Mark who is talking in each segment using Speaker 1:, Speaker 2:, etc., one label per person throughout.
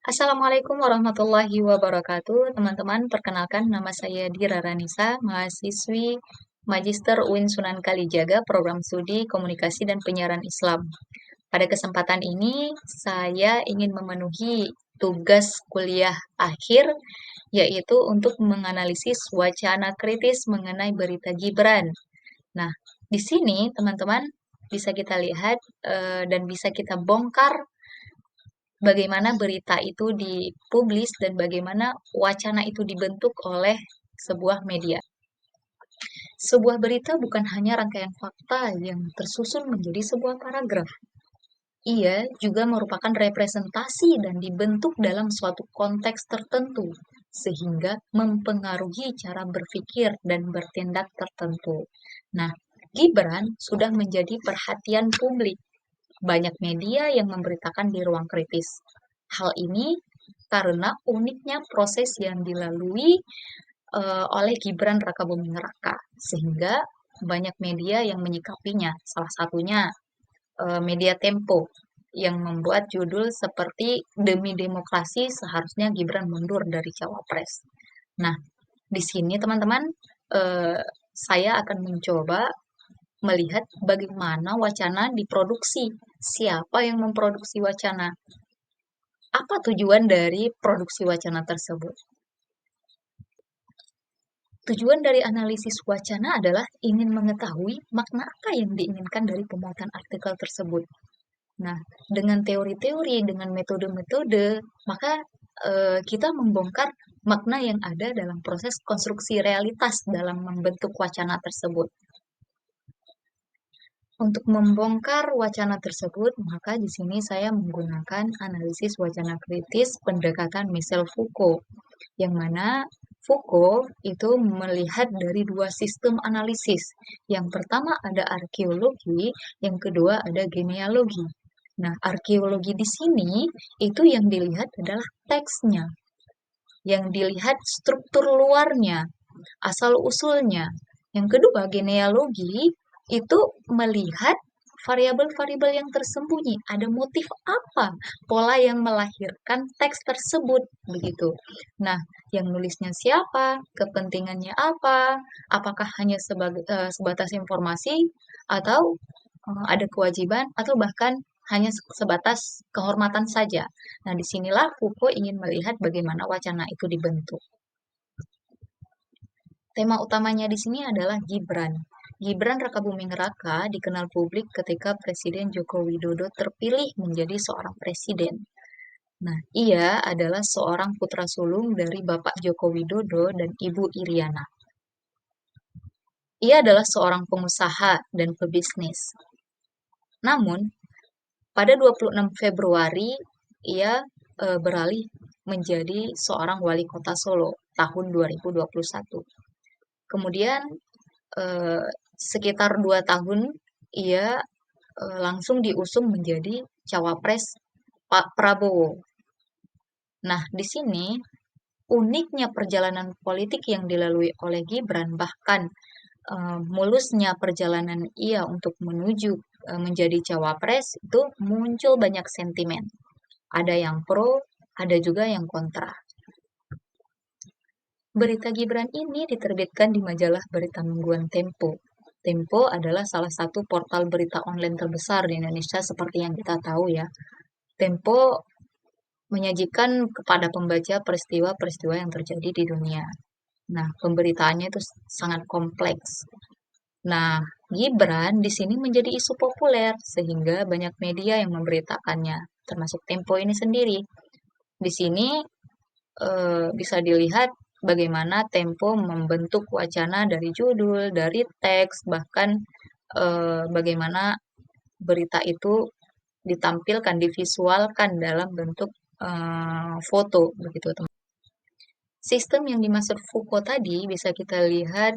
Speaker 1: Assalamualaikum warahmatullahi wabarakatuh. Teman-teman, perkenalkan nama saya Dira Ranisa, mahasiswi Magister UIN Sunan Kalijaga, Program Studi Komunikasi dan Penyiaran Islam. Pada kesempatan ini, saya ingin memenuhi tugas kuliah akhir, yaitu untuk menganalisis wacana kritis mengenai berita Gibran. Nah, di sini teman-teman bisa kita lihat dan bisa kita bongkar bagaimana berita itu dipublis dan bagaimana wacana itu dibentuk oleh sebuah media. Sebuah berita bukan hanya rangkaian fakta yang tersusun menjadi sebuah paragraf. Ia juga merupakan representasi dan dibentuk dalam suatu konteks tertentu, sehingga mempengaruhi cara berpikir dan bertindak tertentu. Nah, Gibran sudah menjadi perhatian publik. Banyak media yang memberitakan di ruang kritis. Hal ini karena uniknya proses yang dilalui oleh Gibran Rakabuming Raka, sehingga banyak media yang menyikapinya. Salah satunya media Tempo yang membuat judul seperti Demi Demokrasi Seharusnya Gibran Mundur dari Cawapres. Nah, di sini teman-teman, eh, saya akan mencoba melihat bagaimana wacana diproduksi, siapa yang memproduksi wacana, apa tujuan dari produksi wacana tersebut. Tujuan dari analisis wacana adalah ingin mengetahui makna apa yang diinginkan dari pemuatan artikel tersebut. Nah, dengan teori-teori, dengan metode-metode, maka kita membongkar makna yang ada dalam proses konstruksi realitas dalam membentuk wacana tersebut. Untuk membongkar wacana tersebut, maka di sini saya menggunakan analisis wacana kritis pendekatan Michel Foucault, yang mana Foucault itu melihat dari dua sistem analisis. Yang pertama ada arkeologi, yang kedua ada genealogi. Nah, arkeologi di sini itu yang dilihat adalah teksnya, yang dilihat struktur luarnya, asal-usulnya. Yang kedua, genealogi itu melihat variabel-variabel yang tersembunyi. Ada motif apa? Pola yang melahirkan teks tersebut, begitu. Nah, yang nulisnya siapa? Kepentingannya apa? Apakah hanya sebatas informasi atau ada kewajiban atau bahkan hanya sebatas kehormatan saja. Nah, disinilah Foucault ingin melihat bagaimana wacana itu dibentuk. Tema utamanya di sini adalah Gibran. Gibran Rakabuming Raka dikenal publik ketika Presiden Joko Widodo terpilih menjadi seorang presiden. Nah, ia adalah seorang putra sulung dari Bapak Joko Widodo dan Ibu Iriana. Ia adalah seorang pengusaha dan pebisnis. Namun, pada 26 Februari, ia beralih menjadi seorang wali kota Solo tahun 2021. Kemudian eh, sekitar 2 tahun ia langsung diusung menjadi cawapres Pak Prabowo. Nah, di sini uniknya perjalanan politik yang dilalui oleh Gibran, bahkan mulusnya perjalanan ia untuk menuju menjadi cawapres itu muncul banyak sentimen. Ada yang pro, ada juga yang kontra. Berita Gibran ini diterbitkan di majalah berita mingguan Tempo. Tempo adalah salah satu portal berita online terbesar di Indonesia seperti yang kita tahu ya. Tempo menyajikan kepada pembaca peristiwa-peristiwa yang terjadi di dunia. Nah, pemberitaannya itu sangat kompleks. Nah, Gibran di sini menjadi isu populer sehingga banyak media yang memberitakannya, termasuk Tempo ini sendiri. Di sini bisa dilihat bagaimana Tempo membentuk wacana dari judul, dari teks, bahkan bagaimana berita itu ditampilkan, divisualkan dalam bentuk foto, begitu teman. Sistem yang dimaksud Foucault tadi bisa kita lihat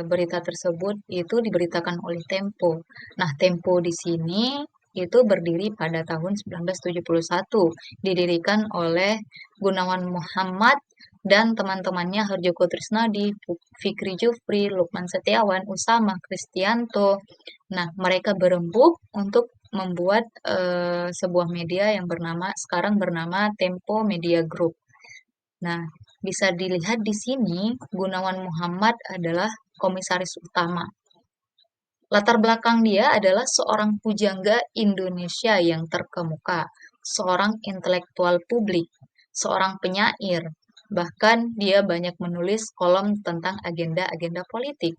Speaker 1: berita tersebut itu diberitakan oleh Tempo. Nah, Tempo di sini itu berdiri pada tahun 1971, didirikan oleh Gunawan Muhammad dan teman-temannya Harjoko Trisnadi, Fikri Jufri, Lukman Setiawan, Usama Kristianto. Nah, mereka berembuk untuk membuat sebuah media yang sekarang bernama Tempo Media Group. Nah, bisa dilihat di sini Gunawan Muhammad adalah komisaris utama. Latar belakang dia adalah seorang pujangga Indonesia yang terkemuka, seorang intelektual publik, seorang penyair, bahkan dia banyak menulis kolom tentang agenda-agenda politik.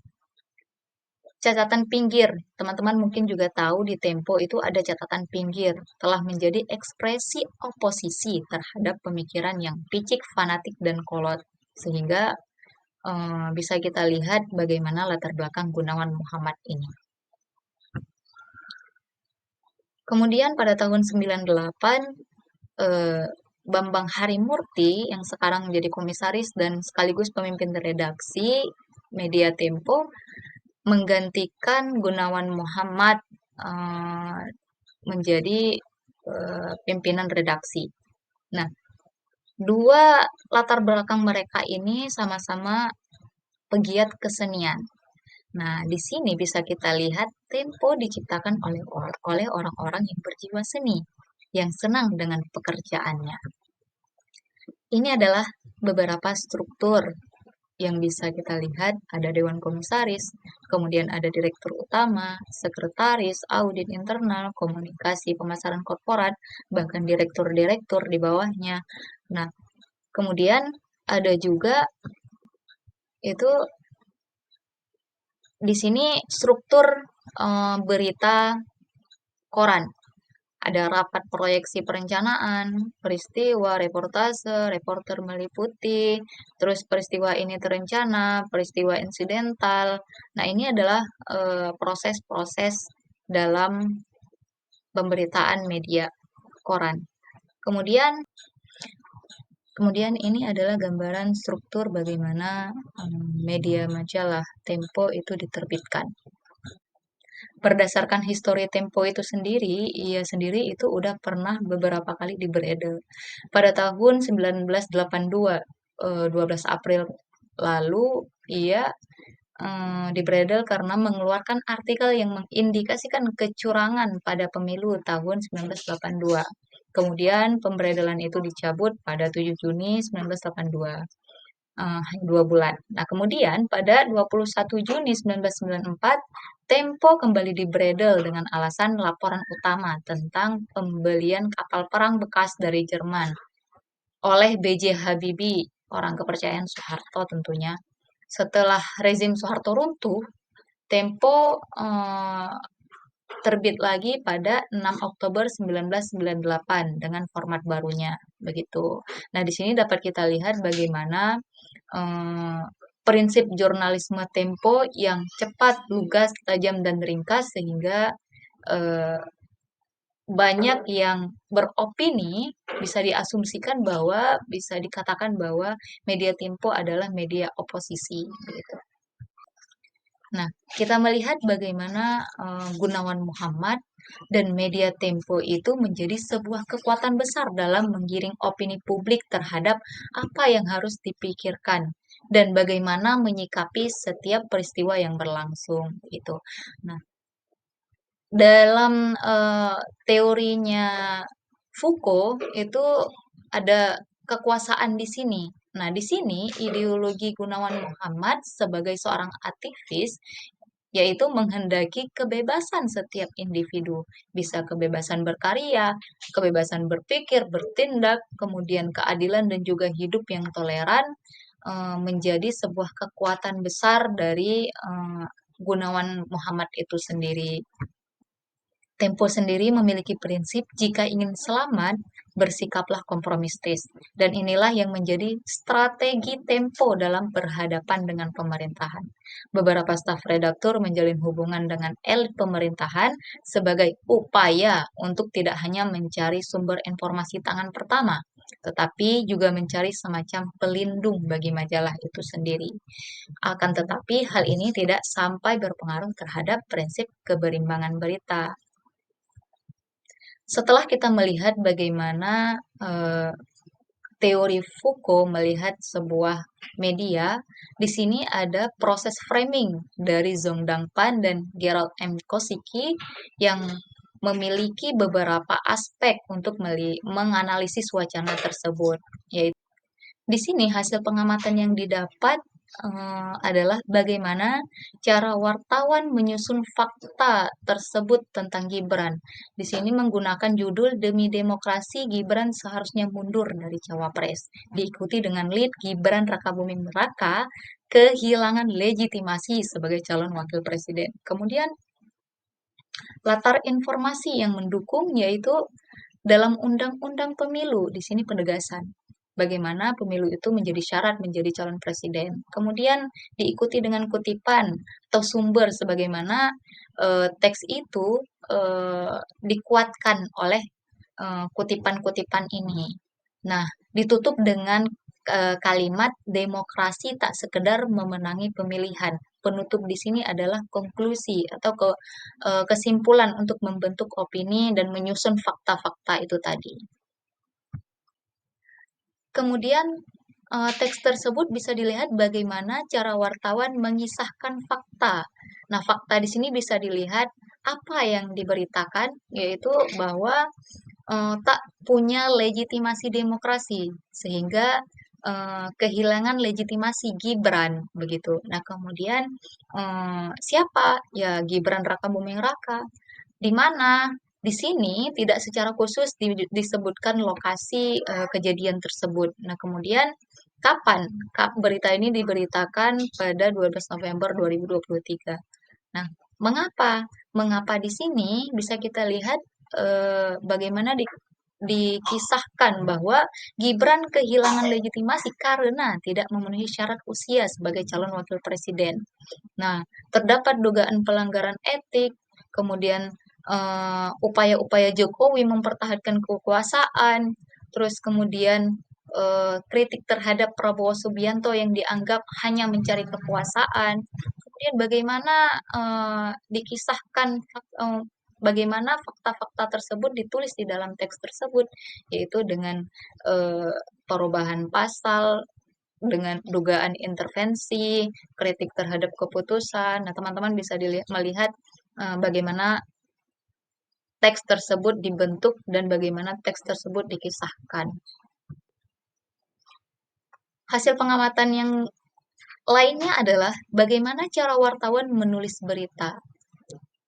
Speaker 1: Catatan pinggir, teman-teman mungkin juga tahu di Tempo itu ada catatan pinggir, telah menjadi ekspresi oposisi terhadap pemikiran yang picik, fanatik, dan kolot. Sehingga bisa kita lihat bagaimana latar belakang Gunawan Muhammad ini. Kemudian pada tahun 98, Bambang Harimurti yang sekarang menjadi komisaris dan sekaligus pemimpin redaksi Media Tempo menggantikan Gunawan Muhammad menjadi pimpinan redaksi. Nah, dua latar belakang mereka ini sama-sama pegiat kesenian. Nah, di sini bisa kita lihat Tempo diciptakan oleh orang-orang yang berjiwa seni, yang senang dengan pekerjaannya. Ini adalah beberapa struktur yang bisa kita lihat, ada Dewan Komisaris, kemudian ada Direktur Utama, Sekretaris, Audit Internal, Komunikasi, Pemasaran Korporat, bahkan Direktur-Direktur di bawahnya. Nah, kemudian ada juga itu di sini struktur berita koran. Ada rapat proyeksi perencanaan, peristiwa, reportase, reporter meliputi, terus peristiwa ini terencana, peristiwa insidental. Nah, ini adalah proses-proses dalam pemberitaan media koran. Kemudian ini adalah gambaran struktur bagaimana media majalah Tempo itu diterbitkan. Berdasarkan histori Tempo itu sendiri, ia sendiri itu udah pernah beberapa kali diberedel. Pada tahun 1982, 12 April lalu, ia diberedel karena mengeluarkan artikel yang mengindikasikan kecurangan pada pemilu tahun 1982. Kemudian pemberedelan itu dicabut pada 7 Juni 1982. 2 bulan. Nah, kemudian pada 21 Juni 1994, Tempo kembali dibredel dengan alasan laporan utama tentang pembelian kapal perang bekas dari Jerman oleh B.J. Habibie, orang kepercayaan Soeharto tentunya. Setelah rezim Soeharto runtuh, Tempo terbit lagi pada 6 Oktober 1998 dengan format barunya, begitu. Nah, di sini dapat kita lihat bagaimana prinsip jurnalisme Tempo yang cepat, lugas, tajam, dan ringkas sehingga banyak yang beropini, bisa diasumsikan bahwa, bisa dikatakan bahwa media Tempo adalah media oposisi, begitu. Nah, kita melihat bagaimana Gunawan Muhammad dan media Tempo itu menjadi sebuah kekuatan besar dalam menggiring opini publik terhadap apa yang harus dipikirkan dan bagaimana menyikapi setiap peristiwa yang berlangsung itu. Nah, dalam teorinya Foucault itu ada kekuasaan di sini. Nah, di sini ideologi Gunawan Muhammad sebagai seorang aktivis yaitu menghendaki kebebasan setiap individu, bisa kebebasan berkarya, kebebasan berpikir, bertindak, kemudian keadilan dan juga hidup yang toleran menjadi sebuah kekuatan besar dari Gunawan Muhammad itu sendiri. Tempo sendiri memiliki prinsip jika ingin selamat, bersikaplah kompromistis. Dan inilah yang menjadi strategi Tempo dalam berhadapan dengan pemerintahan. Beberapa staf redaktur menjalin hubungan dengan elit pemerintahan sebagai upaya untuk tidak hanya mencari sumber informasi tangan pertama, tetapi juga mencari semacam pelindung bagi majalah itu sendiri. Akan tetapi hal ini tidak sampai berpengaruh terhadap prinsip keberimbangan berita. Setelah kita melihat bagaimana teori Foucault melihat sebuah media, di sini ada proses framing dari Zhongdang Pan dan Gerald M. Kosicki yang memiliki beberapa aspek untuk menganalisis wacana tersebut, yaitu di sini hasil pengamatan yang didapat adalah bagaimana cara wartawan menyusun fakta tersebut tentang Gibran. Di sini menggunakan judul Demi Demokrasi Gibran Seharusnya Mundur dari Cawapres. Diikuti dengan lead Gibran Rakabuming Raka kehilangan legitimasi sebagai calon wakil presiden. Kemudian latar informasi yang mendukung yaitu dalam Undang-Undang Pemilu, di sini penegasan bagaimana pemilu itu menjadi syarat menjadi calon presiden. Kemudian diikuti dengan kutipan atau sumber sebagaimana teks itu dikuatkan oleh kutipan-kutipan ini. Nah, ditutup dengan kalimat demokrasi tak sekedar memenangi pemilihan. Penutup di sini adalah konklusi atau kesimpulan untuk membentuk opini dan menyusun fakta-fakta itu tadi. Kemudian teks tersebut bisa dilihat bagaimana cara wartawan mengisahkan fakta. Nah, fakta di sini bisa dilihat apa yang diberitakan, yaitu bahwa tak punya legitimasi demokrasi, sehingga kehilangan legitimasi Gibran begitu. Nah, kemudian siapa? Ya Gibran Rakabuming Raka. Di mana? Di sini tidak secara khusus disebutkan lokasi kejadian tersebut. Nah, kemudian kapan? Berita ini diberitakan pada 12 November 2023. Nah, mengapa? Mengapa di sini bisa kita lihat bagaimana dikisahkan bahwa Gibran kehilangan legitimasi karena tidak memenuhi syarat usia sebagai calon wakil presiden. Nah, terdapat dugaan pelanggaran etik, kemudian upaya-upaya Jokowi mempertahankan kekuasaan, terus kemudian kritik terhadap Prabowo Subianto yang dianggap hanya mencari kekuasaan. Kemudian bagaimana dikisahkan bagaimana fakta-fakta tersebut ditulis di dalam teks tersebut, yaitu dengan perubahan pasal, dengan dugaan intervensi, kritik terhadap keputusan. Nah, teman-teman bisa melihat bagaimana teks tersebut dibentuk dan bagaimana teks tersebut dikisahkan. Hasil pengamatan yang lainnya adalah bagaimana cara wartawan menulis berita.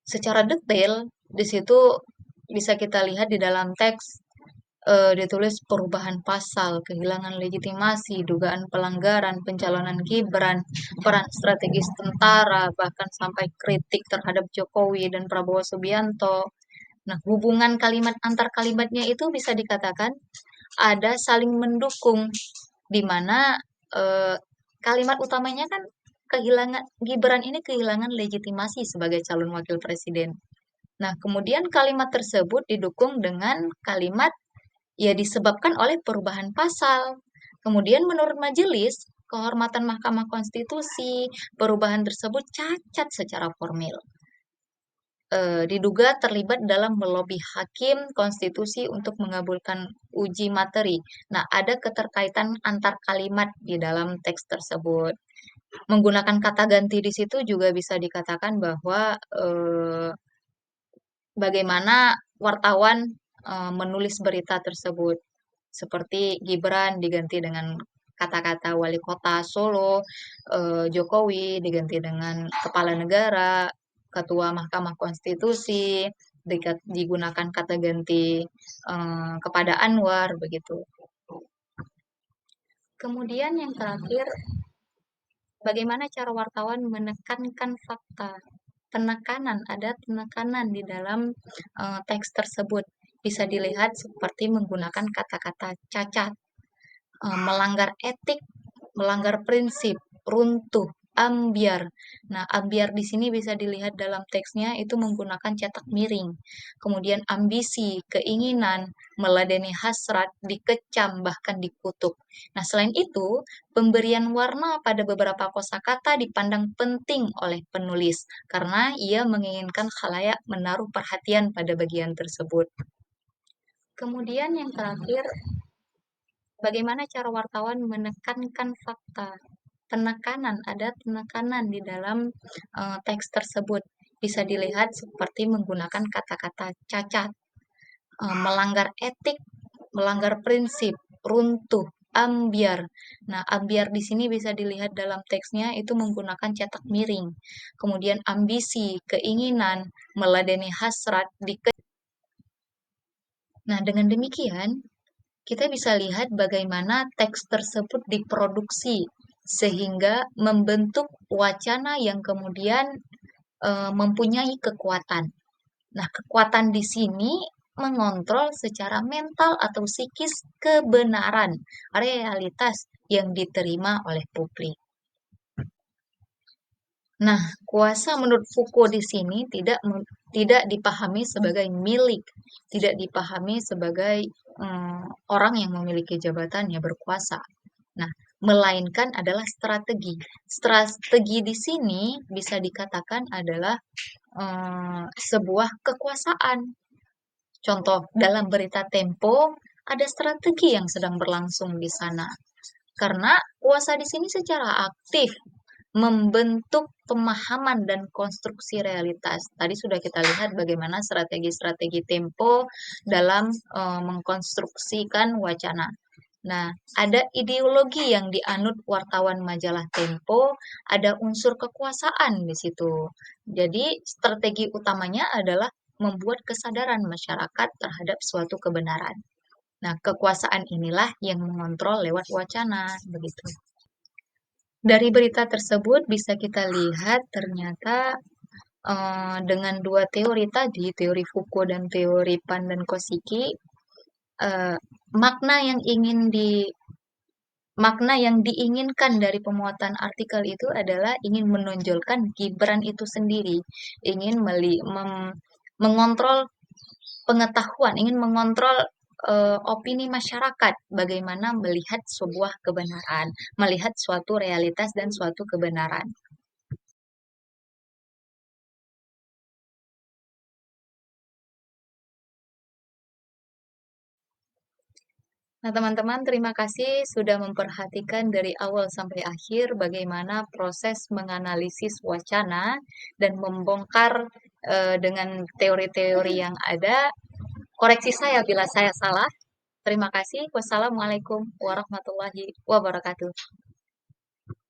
Speaker 1: Secara detail, di situ bisa kita lihat di dalam teks ditulis perubahan pasal, kehilangan legitimasi, dugaan pelanggaran, pencalonan Gibran, peran strategis tentara, bahkan sampai kritik terhadap Jokowi dan Prabowo Subianto. Nah, hubungan kalimat antar kalimatnya itu bisa dikatakan ada saling mendukung, di mana eh, kalimat utamanya kan kehilangan Gibran ini kehilangan legitimasi sebagai calon wakil presiden. Nah, kemudian kalimat tersebut didukung dengan kalimat ya disebabkan oleh perubahan pasal. Kemudian menurut majelis kehormatan Mahkamah Konstitusi, perubahan tersebut cacat secara formil. Diduga terlibat dalam melobi hakim konstitusi untuk mengabulkan uji materi. Nah, ada keterkaitan antar kalimat di dalam teks tersebut. Menggunakan kata ganti di situ juga bisa dikatakan bahwa bagaimana wartawan menulis berita tersebut. Seperti Gibran diganti dengan kata-kata wali kota Solo, Jokowi diganti dengan kepala negara, ketua Mahkamah Konstitusi, digunakan kata ganti kepada Anwar begitu. Kemudian yang terakhir, bagaimana cara wartawan menekankan fakta? Ada penekanan di dalam teks tersebut. Bisa dilihat seperti menggunakan kata-kata cacat, melanggar etik, melanggar prinsip, runtuh, ambiar. Nah, ambiar di sini bisa dilihat dalam teksnya itu menggunakan cetak miring. Kemudian ambisi, keinginan, meladeni hasrat, dikecam, bahkan dikutuk. Nah, selain itu, pemberian warna pada beberapa kosakata dipandang penting oleh penulis karena ia menginginkan khalayak menaruh perhatian pada bagian tersebut. Kemudian yang terakhir, bagaimana cara wartawan menekankan fakta? Ada penekanan di dalam teks tersebut. bisa dilihat seperti menggunakan kata-kata cacat, melanggar etik, melanggar prinsip, runtuh, ambyar. Nah, ambyar di sini bisa dilihat dalam teksnya itu menggunakan cetak miring. Kemudian ambisi, keinginan, meladeni hasrat, Nah, dengan demikian, kita bisa lihat bagaimana teks tersebut diproduksi sehingga membentuk wacana yang kemudian mempunyai kekuatan. Nah, kekuatan di sini mengontrol secara mental atau psikis kebenaran realitas yang diterima oleh publik. Nah, kuasa menurut Foucault di sini tidak dipahami sebagai milik, tidak dipahami sebagai orang yang memiliki jabatan yang berkuasa. Nah, melainkan adalah strategi. Strategi di sini bisa dikatakan adalah sebuah kekuasaan. Contoh, dalam berita Tempo ada strategi yang sedang berlangsung di sana. Karena kuasa di sini secara aktif membentuk pemahaman dan konstruksi realitas. Tadi sudah kita lihat bagaimana strategi-strategi Tempo dalam mengkonstruksikan wacana. Nah, ada ideologi yang dianut wartawan majalah Tempo, ada unsur kekuasaan di situ. Jadi, strategi utamanya adalah membuat kesadaran masyarakat terhadap suatu kebenaran. Nah, kekuasaan inilah yang mengontrol lewat wacana, begitu. Dari berita tersebut bisa kita lihat ternyata dengan dua teori tadi, teori Foucault dan teori Pan dan Kosiki, eh, makna yang ingin di makna yang diinginkan dari pemuatan artikel itu adalah ingin menonjolkan Gibran itu sendiri, ingin mengontrol pengetahuan, ingin mengontrol opini masyarakat, bagaimana melihat sebuah kebenaran, melihat suatu realitas dan suatu kebenaran. Nah, teman-teman, terima kasih sudah memperhatikan dari awal sampai akhir bagaimana proses menganalisis wacana dan membongkar dengan teori-teori yang ada. Koreksi saya bila saya salah. Terima kasih. Wassalamualaikum warahmatullahi wabarakatuh.